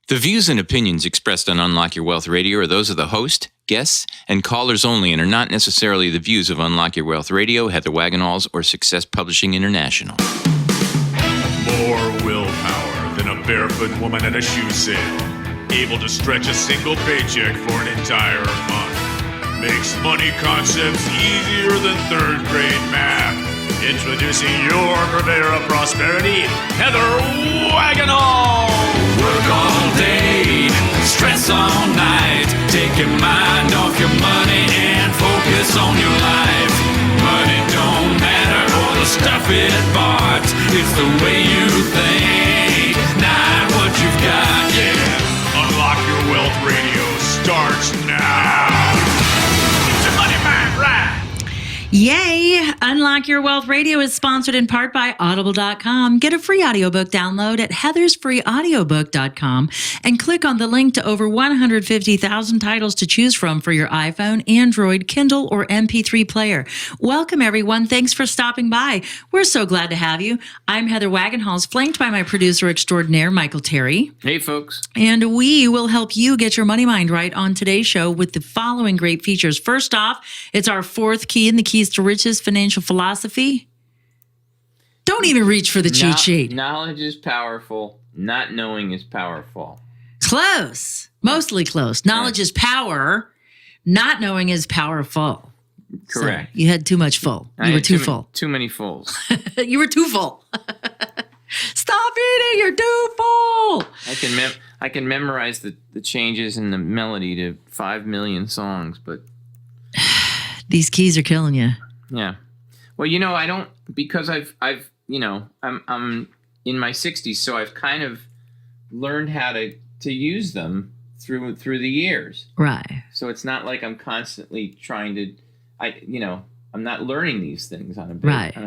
The views and opinions expressed on Unlock Your Wealth Radio are those of the host, guests, and callers only and are not necessarily the views of Unlock Your Wealth Radio, Heather Wagenhalls, or Success Publishing International. More willpower than a barefoot woman at a shoe sale. Able to stretch a single paycheck for an entire month. Makes money concepts easier than third grade math. Introducing your purveyor of prosperity, Heather Wagenhall. Work all day, stress all night. Take your mind off your money and focus on your life. Money don't matter or the stuff it bought. It's the way you think, not what you've got, yeah. Unlock Your Wealth Radio starts now. It's a money man, right? Yay! Unlock Your Wealth Radio is sponsored in part by Audible.com. Get a free audiobook download at heathersfreeaudiobook.com and click on the link to over 150,000 titles to choose from for your iPhone, Android, Kindle, or MP3 player. Welcome, everyone. Thanks for stopping by. We're so glad to have you. I'm Heather Wagenhalls, flanked by my producer extraordinaire, Michael Terry. Hey, folks. And we will help you get your money mind right on today's show with the following great features. First off, it's our fourth key in the Keys to Riches financial philosophy. Don't even reach for the cheat sheet. Knowledge is powerful. Not knowing is powerful. Close. Mostly close. Knowledge is power. Not knowing is powerful. Correct. So you had too much full. You were too full. Too many fulls. You were too full. Stop eating. You're too full. I can memorize the changes in the melody to 5 million songs, but these keys are killing you. Yeah. Well, I don't, because I'm in my 60s, so I've kind of learned how to use them through the years. Right. So it's not like I'm constantly trying to, I'm not learning these things on a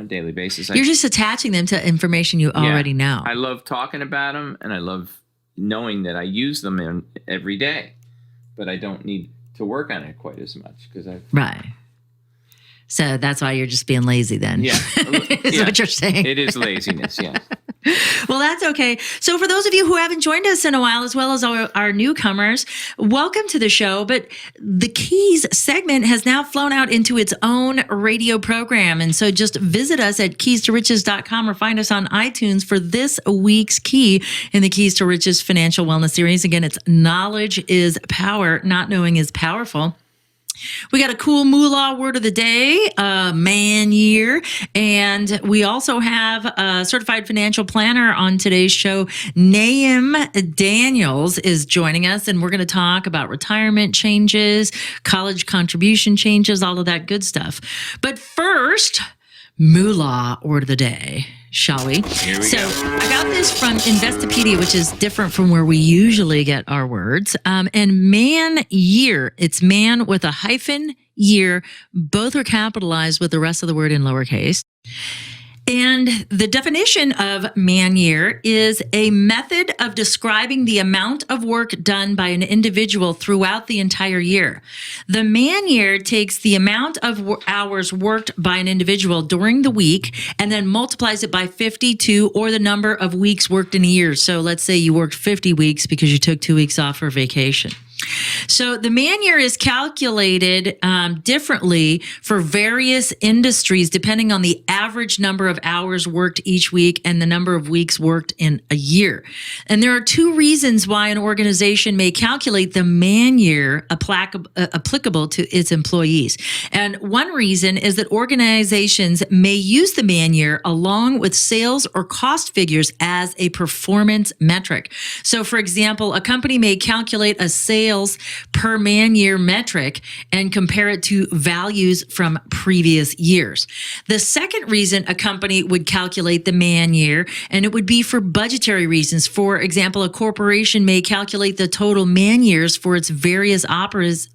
daily basis. You're just attaching them to information you already know. I love talking about them, and I love knowing that I use them every day, but I don't need to work on it quite as much because Right. So that's why you're just being lazy then. Yeah. Is what you're saying. It is laziness, yes. Well, that's okay. So for those of you who haven't joined us in a while, as well as our newcomers, welcome to the show. But the Keys segment has now flown out into its own radio program. And so just visit us at keys2riches.com or find us on iTunes for this week's key in the Keys to Riches Financial Wellness Series. Again, it's knowledge is power. Not knowing is powerful. We got a cool moolah word of the day, man year. And we also have a certified financial planner on today's show. Nahum Daniels is joining us, and we're going to talk about retirement changes, college contribution changes, all of that good stuff. But first, moolah word of the day. Shall we? Here we go. I got this from Investopedia, which is different from where we usually get our words. And man year, it's man with a hyphen, year. Both are capitalized with the rest of the word in lowercase. And the definition of man year is a method of describing the amount of work done by an individual throughout the entire year. The man year takes the amount of hours worked by an individual during the week and then multiplies it by 52 or the number of weeks worked in a year. So let's say you worked 50 weeks because you took 2 weeks off for vacation. So the man year is calculated differently for various industries depending on the average number of hours worked each week and the number of weeks worked in a year. And there are two reasons why an organization may calculate the man year applicable to its employees. And one reason is that organizations may use the man year along with sales or cost figures as a performance metric. So for example, a company may calculate a sales per man year metric and compare it to values from previous years. The second reason a company would calculate the man year, and it would be for budgetary reasons. For example, a corporation may calculate the total man years for its various offices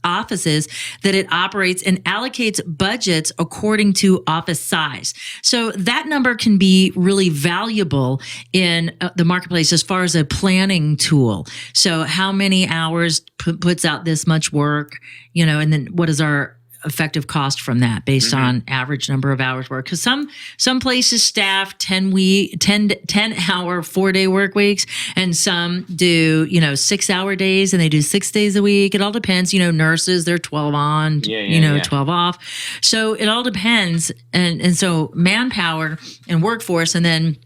that it operates and allocates budgets according to office size. So that number can be really valuable in the marketplace as far as a planning tool. So how many hours puts out this much work, and then what is our effective cost from that based on average number of hours worked. Because some places staff 10 hour 4-day work weeks, and some do 6-hour days, and they do 6 days a week. It all depends. Nurses, they're 12 on, 12 off. So it all depends, and so manpower and workforce, and then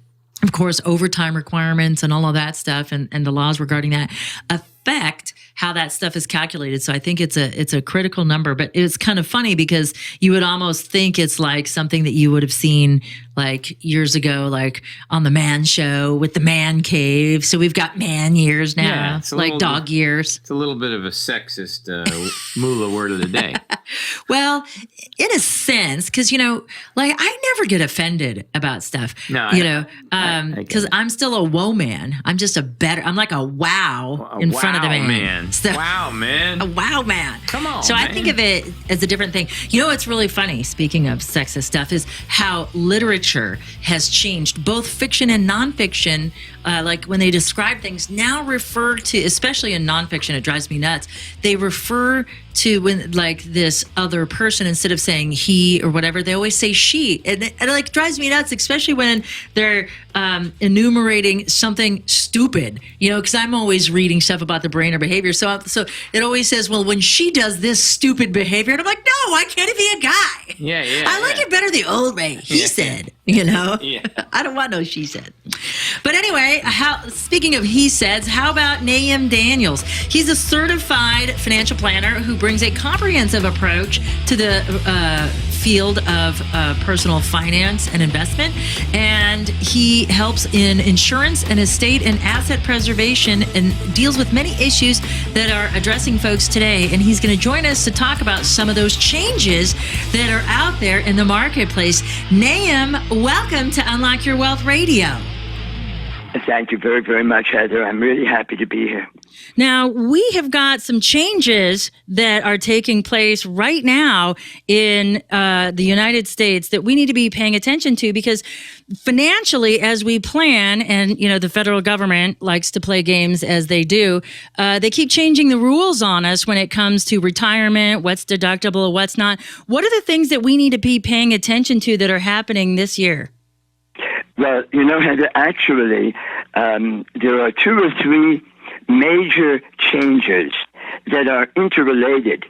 of course overtime requirements and all of that stuff, and the laws regarding that affect how that stuff is calculated. So I think it's a critical number, but it's kind of funny because you would almost think it's like something that you would have seen like years ago, like on the Man Show with the Man Cave. So we've got man years now, it's like dog years. It's a little bit of a sexist moolah word of the day. Well, in a sense, because like I never get offended about stuff. No, because I'm still a whoa man. I'm just I'm like a wow in front of the man. So, wow, man. A wow man. Come on, So man. I think of it as a different thing. What's really funny, speaking of sexist stuff, is how literature has changed, both fiction and nonfiction. Like when they describe things now refer to, especially in nonfiction, it drives me nuts. They refer to when like this other person, instead of saying he or whatever, they always say she, and it like drives me nuts, especially when they're enumerating something stupid. Because I'm always reading stuff about the brain or behavior, so it always says, well, when she does this stupid behavior, and I'm like, no, why can't it be a guy? Yeah. I like it better the old way. He said, Yeah. I don't want no she said. But anyway, speaking of he says, how about Nahum Daniels? He's a certified financial planner who brings a comprehensive approach to the field of personal finance and investment, and he helps in insurance and estate and asset preservation, and deals with many issues that are addressing folks today. And he's going to join us to talk about some of those changes that are out there in the marketplace. Nahum, welcome to Unlock Your Wealth Radio. Thank you very, very much, Heather. I'm really happy to be here. Now, we have got some changes that are taking place right now in the United States that we need to be paying attention to, because financially, as we plan, and the federal government likes to play games as they do, they keep changing the rules on us when it comes to retirement, what's deductible, what's not. What are the things that we need to be paying attention to that are happening this year? Well, Heather, actually, there are 2 or 3 major changes that are interrelated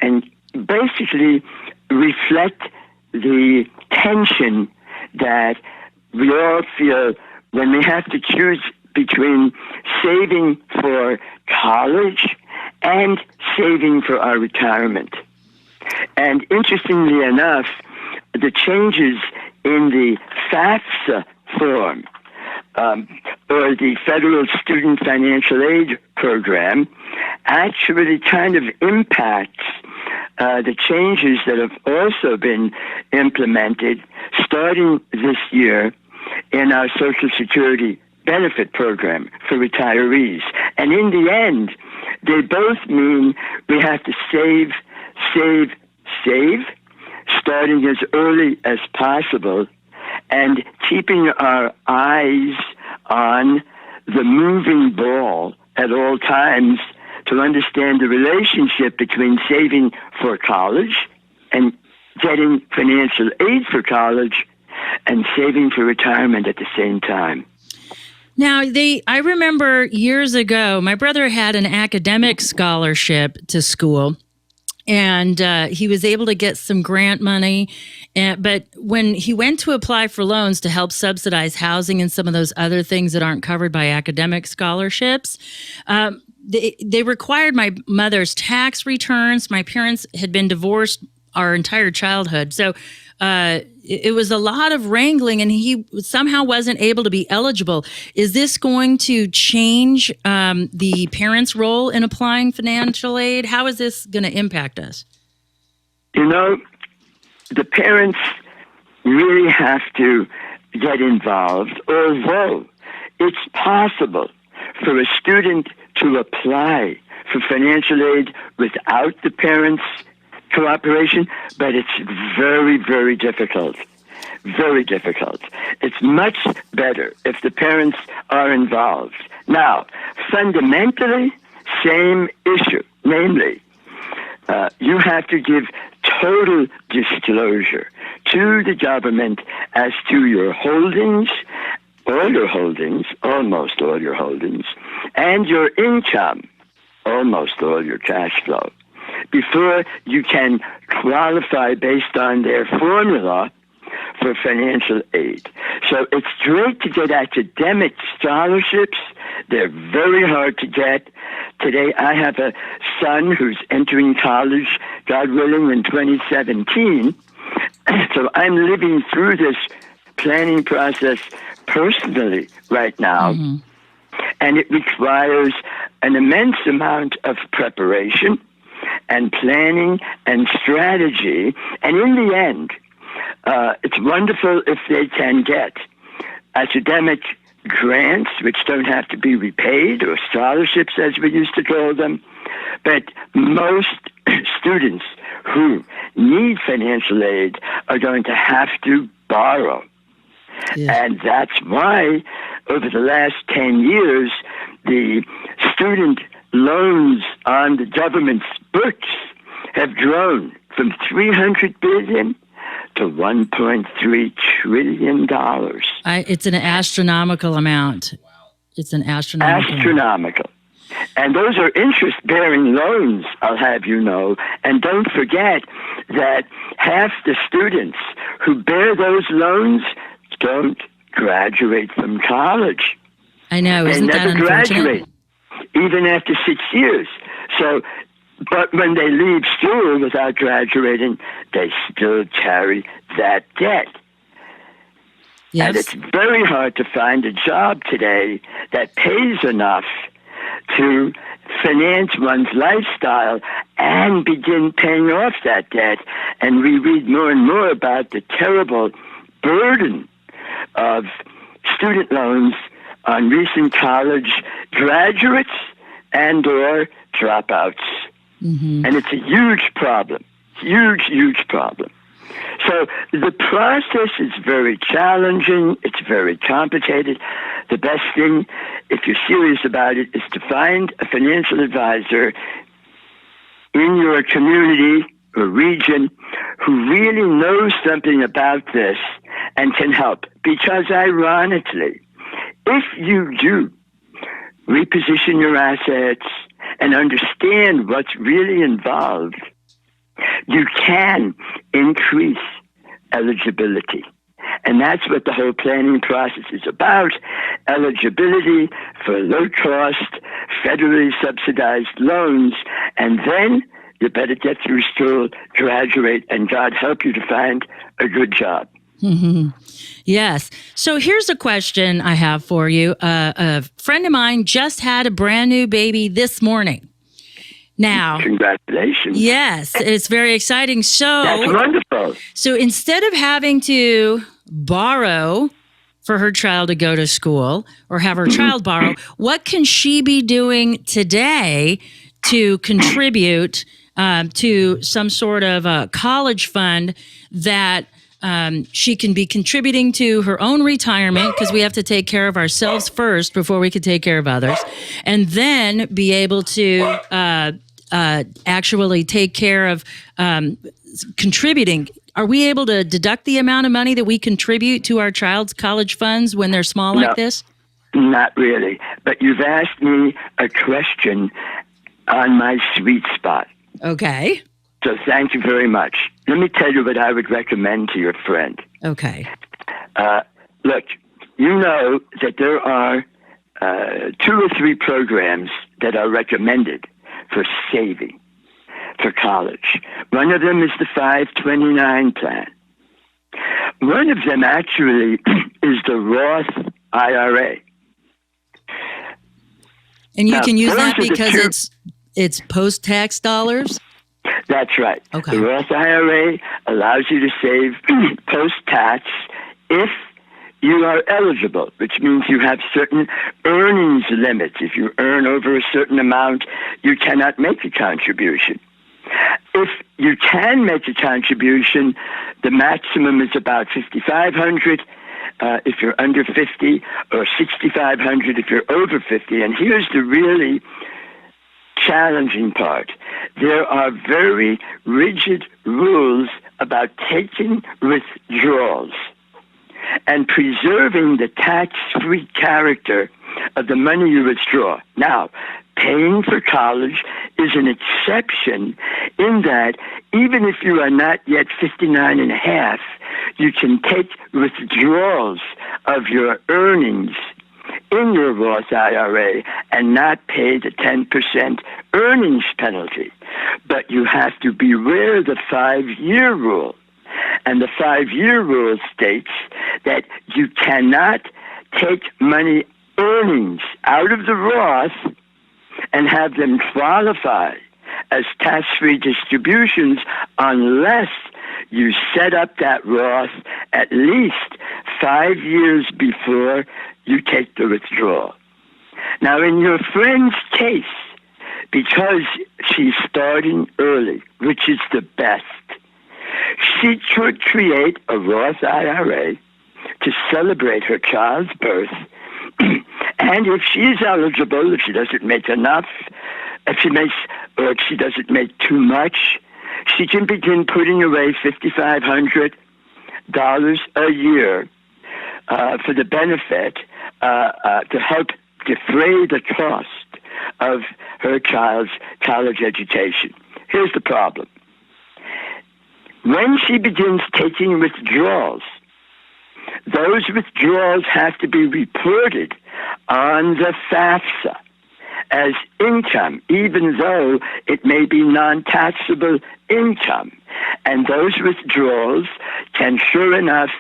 and basically reflect the tension that we all feel when we have to choose between saving for college and saving for our retirement. And interestingly enough, the changes in the FAFSA form, or the Federal Student Financial Aid Program, actually kind of impacts the changes that have also been implemented starting this year in our Social Security benefit program for retirees. And in the end, they both mean we have to save, starting as early as possible, and keeping our eyes on the moving ball at all times to understand the relationship between saving for college and getting financial aid for college and saving for retirement at the same time. Now, I remember years ago, my brother had an academic scholarship to school, and he was able to get some grant money. But when he went to apply for loans to help subsidize housing and some of those other things that aren't covered by academic scholarships, they required my mother's tax returns. My parents had been divorced our entire childhood. So it was a lot of wrangling, and he somehow wasn't able to be eligible. Is this going to change the parents' role in applying financial aid? How is this going to impact us? The parents really have to get involved, although it's possible for a student to apply for financial aid without the parents' cooperation, but it's very, very difficult. Very difficult. It's much better if the parents are involved. Now, fundamentally, same issue, namely, you have to give total disclosure to the government as to your holdings, all your holdings, almost all your holdings, and your income, almost all your cash flow, before you can qualify based on their formula for financial aid. So it's great to get academic scholarships. They're very hard to get. Today I have a son who's entering college, God willing, in 2017. So I'm living through this planning process personally right now. Mm-hmm. And it requires an immense amount of preparation and planning and strategy. And in the end, it's wonderful if they can get academic grants, which don't have to be repaid, or scholarships, as we used to call them. But most students who need financial aid are going to have to borrow. Yeah. And that's why, over the last 10 years, the student loans on the government's books have grown from $300 billion to $1.3 trillion. It's an astronomical amount. It's an astronomical. And those are interest-bearing loans, I'll have you know. And don't forget that half the students who bear those loans don't graduate from college. I know, isn't that unfortunate? They never graduate, even after 6 years. So, but when they leave school without graduating, they still carry that debt. Yes. And it's very hard to find a job today that pays enough to finance one's lifestyle and begin paying off that debt. And we read more and more about the terrible burden of student loans on recent college graduates and or dropouts. Mm-hmm. And it's a huge problem, huge problem. So the process is very challenging. It's very complicated. The best thing, if you're serious about it, is to find a financial advisor in your community or region who really knows something about this and can help. Because ironically, if you do reposition your assets and understand what's really involved, you can increase eligibility. And that's what the whole planning process is about: eligibility for low-cost, federally subsidized loans. And then you better get through school, graduate, and God help you to find a good job. Mm-hmm. Yes. So here's a question I have for you. A friend of mine just had a brand new baby this morning. Now, congratulations. Yes, it's very exciting. So that's wonderful. So instead of having to borrow for her child to go to school or have her child borrow, what can she be doing today to contribute to some sort of a college fund that she can be contributing to her own retirement, because we have to take care of ourselves first before we can take care of others, and then be able to actually take care of contributing? Are we able to deduct the amount of money that we contribute to our child's college funds when they're small like this? Not really. But you've asked me a question on my sweet spot. Okay. So thank you very much. Let me tell you what I would recommend to your friend. Okay. Look, you know that there are 2 or 3 programs that are recommended for saving for college. One of them is the 529 plan. One of them actually is the Roth IRA. And you can use that because it's post-tax dollars? That's right. Okay. The Roth IRA allows you to save post-tax if you are eligible, which means you have certain earnings limits. If you earn over a certain amount, you cannot make a contribution. If you can make a contribution, the maximum is about $5,500 if you're under 50, or $6,500 if you're over 50. And here's the really challenging part. There are very rigid rules about taking withdrawals and preserving the tax-free character of the money you withdraw. Now, paying for college is an exception in that even if you are not yet 59 and a half, you can take withdrawals of your earnings in your Roth IRA and not pay the 10% earnings penalty. But you have to beware of the 5-year rule. And the 5-year rule states that you cannot take money earnings out of the Roth and have them qualify as tax-free distributions unless you set up that Roth at least 5 years before you take the withdrawal. Now, in your friend's case, because she's starting early, which is the best, she could create a Roth IRA to celebrate her child's birth. And if she's eligible, if she doesn't make enough, if she doesn't make too much, she can begin putting away $5,500 a year for the benefit to help defray the cost of her child's college education. Here's the problem. When she begins taking withdrawals, those withdrawals have to be reported on the FAFSA as income, even though it may be non-taxable income. And those withdrawals can, sure enough,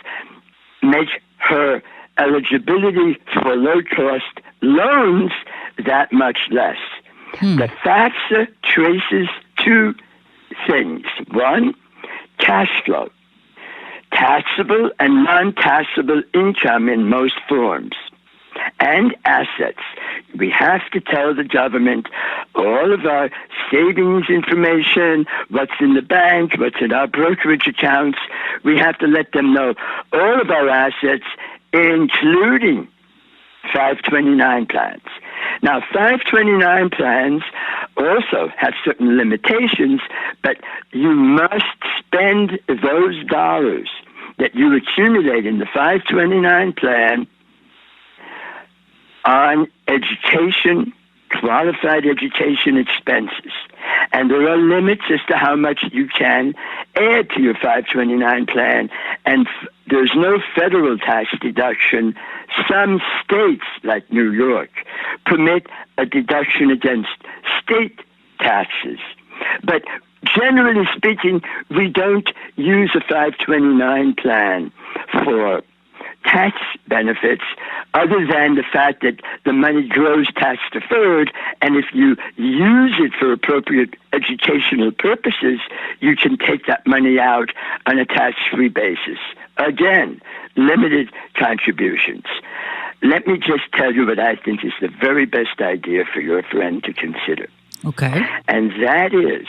make her eligibility for low-cost loans that much less. The FAFSA traces two things. One, cash flow, taxable and non-taxable income in most forms, and assets. We have to tell the government all of our savings information, what's in the bank, what's in our brokerage accounts. We have to let them know all of our assets, including 529 plans. Now, 529 plans also have certain limitations, but you must spend those dollars that you accumulate in the 529 plan on education, qualified education expenses. And there are limits as to how much you can add to your 529 plan. And there's no federal tax deduction. Some states, like New York, permit a deduction against state taxes. But generally speaking, we don't use a 529 plan for tax benefits other than the fact that the money grows tax deferred, and if you use it for appropriate educational purposes, you can take that money out on a tax-free basis. Again, limited contributions. Let me just tell you what I think is the very best idea for your friend to consider. Okay. And that is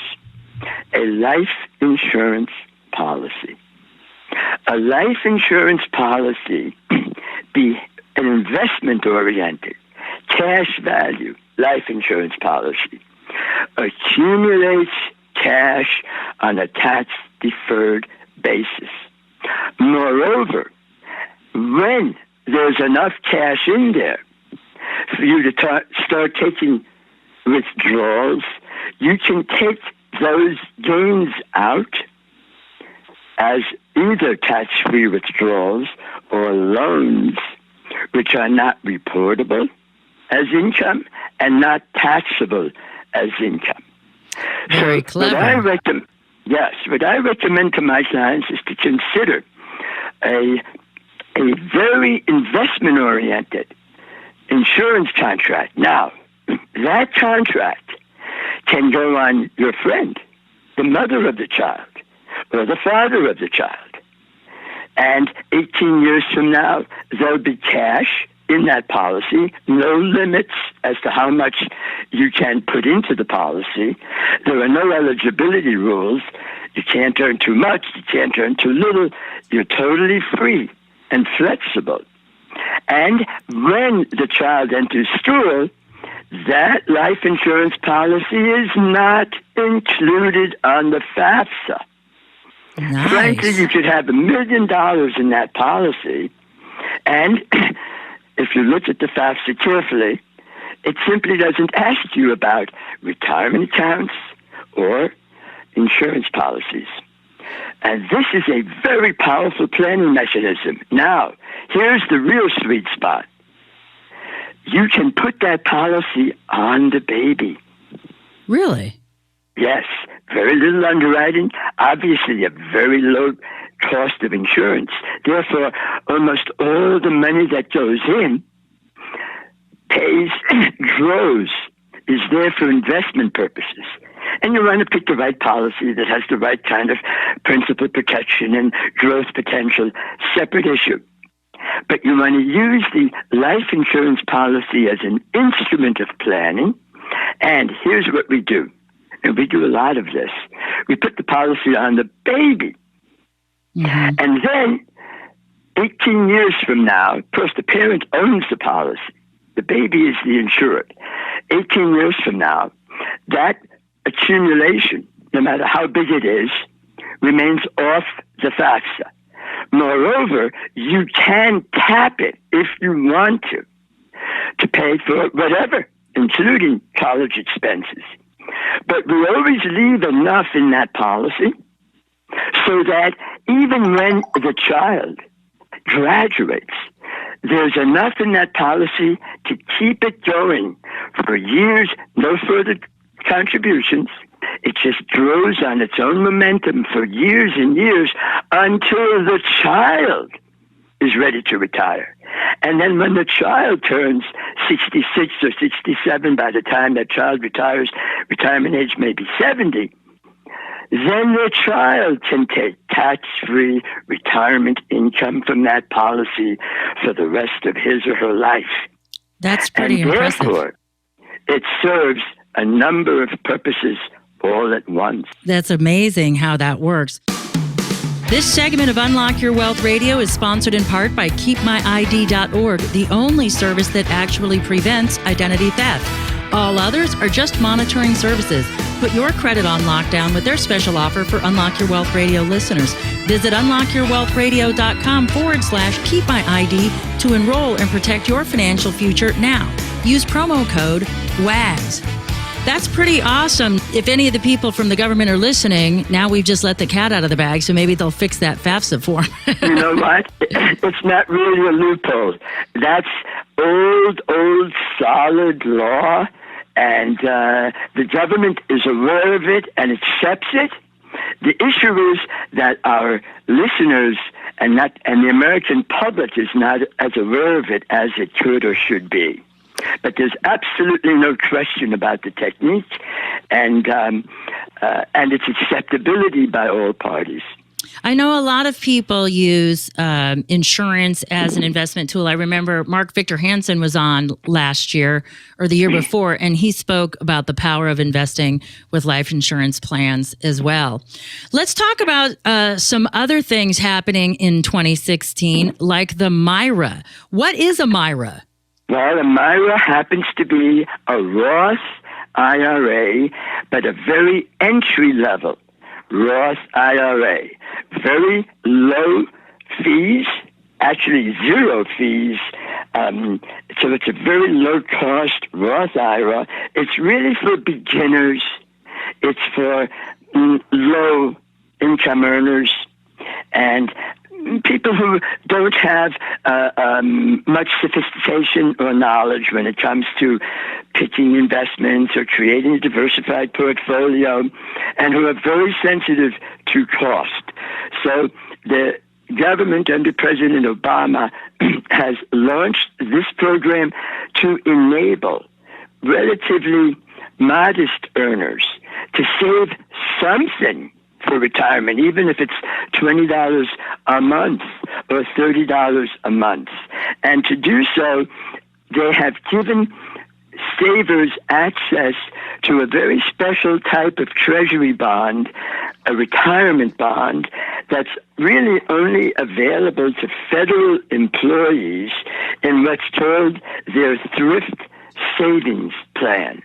a life insurance policy. A life insurance policy be an investment-oriented, cash value life insurance policy accumulates cash on a tax-deferred basis. Moreover, when there's enough cash in there for you to start taking withdrawals, you can take those gains out as either tax-free withdrawals or loans, which are not reportable as income and not taxable as income. Very clever. What I recommend to my clients is to consider a very investment-oriented insurance contract. Now, that contract can go on your friend, the mother of the child, or the father of the child. And 18 years from now, there'll be cash in that policy, no limits as to how much you can put into the policy. There are no eligibility rules. You can't earn too much, you can't earn too little. You're totally free and flexible. And when the child enters school, that life insurance policy is not included on the FAFSA. Nice. Frankly, you could have $1 million in that policy, and if you look at the FAFSA carefully, it simply doesn't ask you about retirement accounts or insurance policies. And this is a very powerful planning mechanism. Now, here's the real sweet spot. You can put that policy on the baby. Really? Yes, very little underwriting, obviously a very low cost of insurance. Therefore, almost all the money that goes in grows, is there for investment purposes. And you want to pick the right policy that has the right kind of principal protection and growth potential, separate issue. But you want to use the life insurance policy as an instrument of planning. And here's what we do. And we do a lot of this. We put the policy on the baby. Mm-hmm. And then 18 years from now, of course, the parent owns the policy. The baby is the insured. 18 years from now, that accumulation, no matter how big it is, remains off the FAFSA. Moreover, you can tap it if you want to pay for whatever, including college expenses. But we always leave enough in that policy so that even when the child graduates, there's enough in that policy to keep it going for years, no further contributions. It just grows on its own momentum for years and years until the child is ready to retire. And then when the child turns 66 or 67, by the time that child retires, retirement age may be 70, then the child can take tax-free retirement income from that policy for the rest of his or her life. That's pretty and impressive. Therefore, it serves a number of purposes all at once. That's amazing how that works. This segment of Unlock Your Wealth Radio is sponsored in part by KeepMyID.org, the only service that actually prevents identity theft. All others are just monitoring services. Put your credit on lockdown with their special offer for Unlock Your Wealth Radio listeners. Visit unlockyourwealthradio.com/KeepMyID to enroll and protect your financial future now. Use promo code WAGS. That's pretty awesome. If any of the people from the government are listening, now we've just let the cat out of the bag, so maybe they'll fix that FAFSA form. You know what? It's not really a loophole. That's old, solid law, and the government is aware of it and accepts it. The issue is that our listeners and the American public is not as aware of it as it could or should be. But there's absolutely no question about the technique and its acceptability by all parties. I know a lot of people use insurance as an investment tool. I remember Mark Victor Hansen was on last year or the year before, and he spoke about the power of investing with life insurance plans as well. Let's talk about some other things happening in 2016, like the MIRA. What is a MIRA? Well, a MIRA happens to be a Roth IRA, but a very entry-level Roth IRA. Very low fees, actually zero fees. So it's a very low-cost Roth IRA. It's really for beginners. It's for low-income earners and people who don't have much sophistication or knowledge when it comes to picking investments or creating a diversified portfolio, and who are very sensitive to cost. So the government under President Obama has launched this program to enable relatively modest earners to save something for retirement, even if it's $20 a month or $30 a month. And to do so, they have given savers access to a very special type of treasury bond, a retirement bond, that's really only available to federal employees in what's called their thrift savings plan.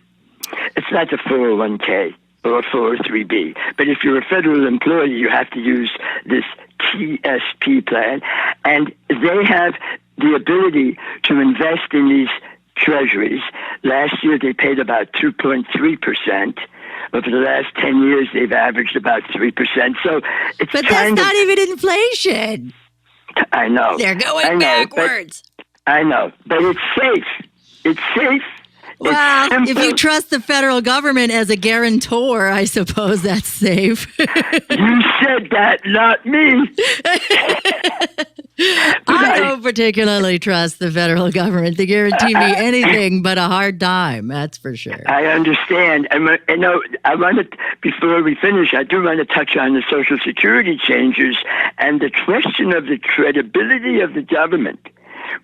It's not a 401k or a 403b, but if you're a federal employee, you have to use this TSP plan, and they have the ability to invest in these treasuries. Last year, they paid about 2.3%. Over the last 10 years, they've averaged about 3%. So it's But that's not even inflation. I know. They're going backwards. I know, but it's safe. It's safe. Well, it's if you trust the federal government as a guarantor, I suppose that's safe. You said that, not me. I don't particularly trust the federal government to guarantee me anything but a hard time. That's for sure. I understand. Before we finish, I do want to touch on the Social Security changes, and the question of the credibility of the government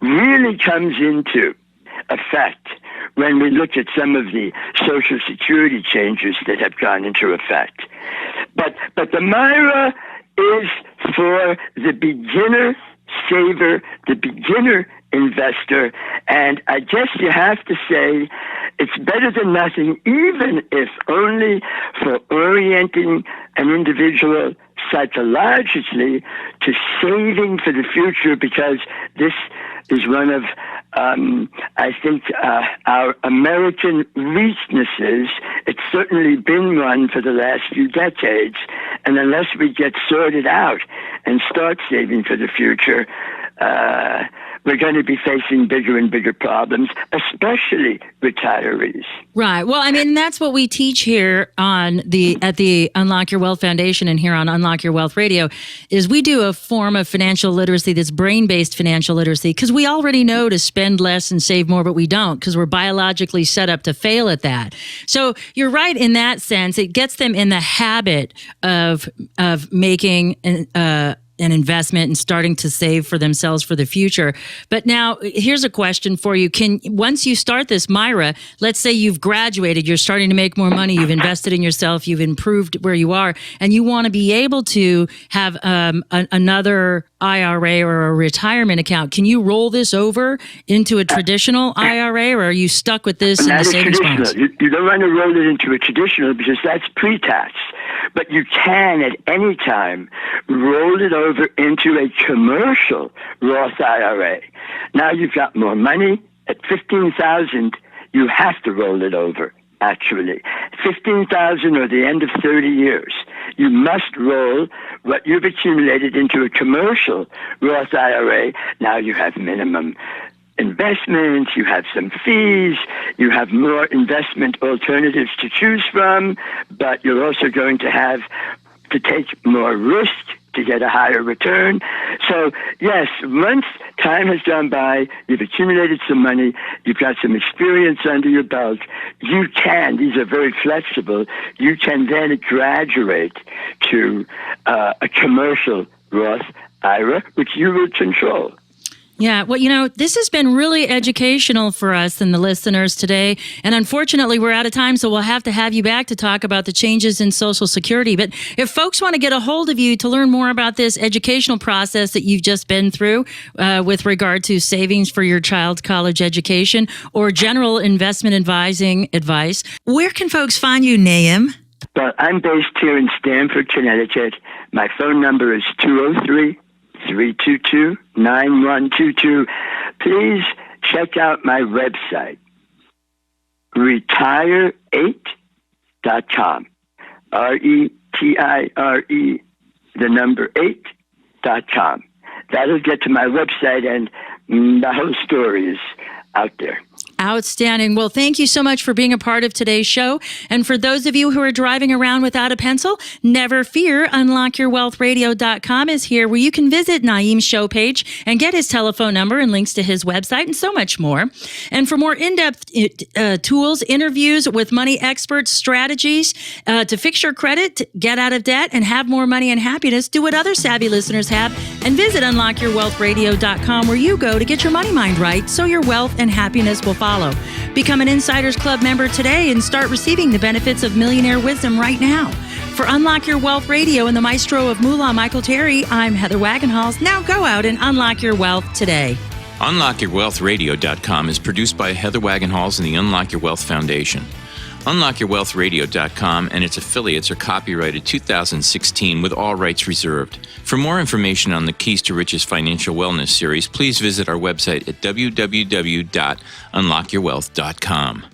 really comes into effect when we look at some of the Social Security changes that have gone into effect. But the MIRA is for the beginner saver, the beginner investor, and I guess you have to say it's better than nothing, even if only for orienting an individual psychologically to saving for the future, because this is one of, I think, our American weaknesses. It's certainly been one for the last few decades, and unless we get sorted out and start saving for the future, we're going to be facing bigger and bigger problems, especially retirees. Right. Well, I mean, that's what we teach here at the Unlock Your Wealth Foundation and here on Unlock Your Wealth Radio, is we do a form of financial literacy that's brain-based financial literacy, because we already know to spend less and save more, but we don't, because we're biologically set up to fail at that. So you're right in that sense. It gets them in the habit of making an investment and starting to save for themselves for the future. But now here's a question for you. Once you start this MIRA, let's say you've graduated, you're starting to make more money, you've invested in yourself, you've improved where you are, and you want to be able to have another IRA or a retirement account. Can you roll this over into a traditional IRA, or are you stuck with this in the savings bonds? You don't want to roll it into a traditional because that's pre-tax. But you can at any time roll it over into a commercial Roth IRA. Now you've got more money. At $15,000, you have to roll it over. Actually, $15,000 or the end of 30 years, you must roll what you've accumulated into a commercial Roth IRA. Now you have minimum investments, you have some fees, you have more investment alternatives to choose from, but you're also going to have to take more risk to get a higher return. So, yes, once time has gone by, you've accumulated some money, you've got some experience under your belt, you can, these are very flexible, you can then graduate to a commercial Roth IRA, which you will control. Yeah, well, this has been really educational for us and the listeners today. And unfortunately, we're out of time, so we'll have to have you back to talk about the changes in Social Security. But if folks want to get a hold of you to learn more about this educational process that you've just been through with regard to savings for your child's college education or general investment advising advice, where can folks find you, Nahum? Well, I'm based here in Stamford, Connecticut. My phone number is 203-322-9122. Please check out my website, retire8.com. RETIRE, the number 8.com. That'll get to my website, and the whole story is out there. Outstanding. Well, thank you so much for being a part of today's show. And for those of you who are driving around without a pencil, never fear. UnlockYourWealthRadio.com is here, where you can visit Nahum's show page and get his telephone number and links to his website and so much more. And for more in-depth tools, interviews with money experts, strategies to fix your credit, get out of debt, and have more money and happiness, do what other savvy listeners have, and visit UnlockYourWealthRadio.com, where you go to get your money mind right so your wealth and happiness will follow. Become an Insiders Club member today and start receiving the benefits of millionaire wisdom right now. For Unlock Your Wealth Radio and the maestro of Moolah, Michael Terry, I'm Heather Wagenhals. Now go out and unlock your wealth today. UnlockYourWealthRadio.com is produced by Heather Wagenhals and the Unlock Your Wealth Foundation. UnlockYourWealthRadio.com and its affiliates are copyrighted 2016 with all rights reserved. For more information on the Keys to Riches Financial Wellness series, please visit our website at www.unlockyourwealth.com.